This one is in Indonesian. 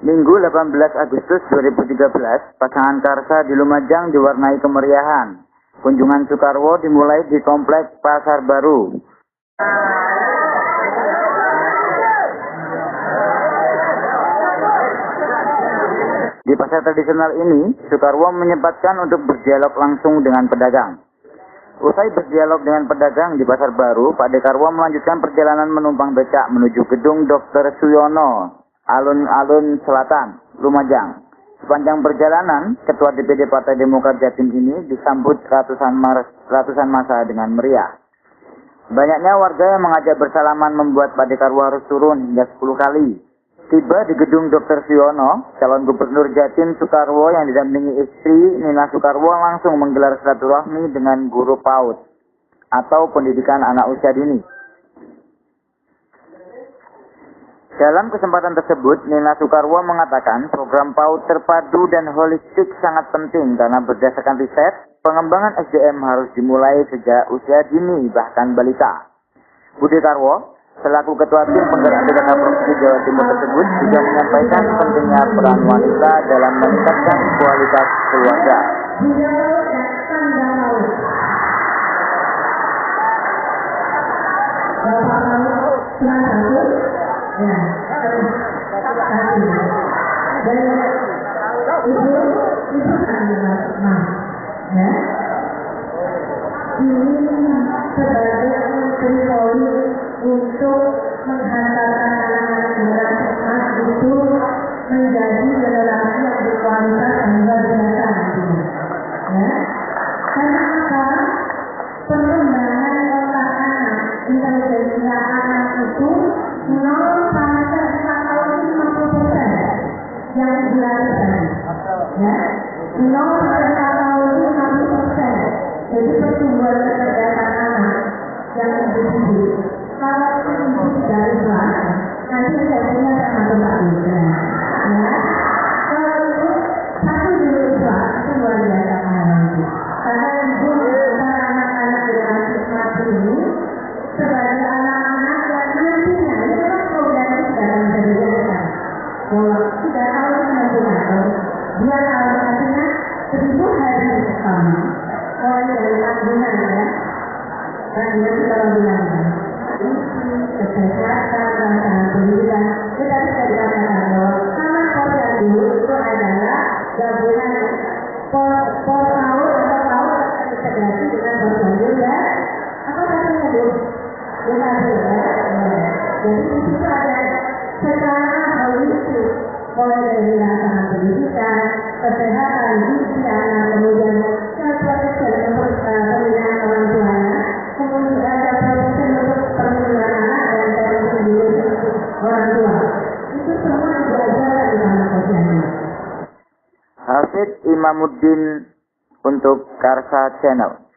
Minggu 18 Agustus 2013, pasangan Karsa di Lumajang diwarnai kemeriahan. Kunjungan Soekarwo dimulai di Komplek Pasar Baru. Di pasar tradisional ini, Soekarwo menyempatkan untuk berdialog langsung dengan pedagang. Usai berdialog dengan pedagang di Pasar Baru, Pak Dekarwo melanjutkan perjalanan menumpang becak menuju gedung Dr. Suyono, Alun-Alun Selatan, Lumajang. Sepanjang perjalanan, Ketua DPD Partai Demokrat Jatim ini disambut ratusan massa dengan meriah. Banyaknya warga yang mengajak bersalaman membuat Pak Dekarwo harus turun hingga 10 kali. Tiba di gedung Dr. Suyono, calon gubernur Jatim Soekarwo yang didampingi istri Nina Soekarwo langsung menggelar silaturahmi dengan guru PAUD atau pendidikan anak usia dini. Dalam kesempatan tersebut, Nina Soekarwo mengatakan program PAUD terpadu dan holistik sangat penting karena berdasarkan riset, pengembangan SDM harus dimulai sejak usia dini bahkan balita. Budi Karwo, selaku Ketua Tim Penggerak PKK Provinsi Jawa Timur tersebut juga menyampaikan pentingnya peran wanita dalam meningkatkan kualitas keluarga. Untuk menghantarkan anak-anak generasi emas itu menjadi generasi yang berkualitas dan luar biasa nantinya. Ya, karena apa? Pengembangan otak anak, intelijensi anak itu 0 sampai 5 tahun 50% yang dilakukan. Ya, 0 sampai 5 tahun 50%. Jadi pertumbuhan kecerdasan anak yang individu. Kalau itu tidak rusak, nanti jadinya sama dengan ya. Kalau itu satu dulu rusak, itu luar biasa nanti. Karena ibu anak-anak generasi emas ini sebagai anak-anak yang nantinya ini kan program itu dalam pendidikan. Bahwa sudah tahun 90, 2 tahun artinya 1000 hari pertama, mulai dari tanggungan ya, tanggungan kalau bilang. Kesehatan, rancangan pendidikan, tetapi saya dikatakan bahwa anak posyandu itu adalah gabungan pos PAUD atau PAUD terintegrasi dengan posyandu ya. Apa katanya Bu? Jadi di situ ada secara holistik, mulai dari rancangan pendidikan, kesehatan, gizi anak, kemudian proses pembinaan orang tuanya, kemudian ada proses untuk perlindungan anak dan orang tua. Itu semua diajarkan di dalam posyandu. Hafid Imamuddin untuk Karsa Channel.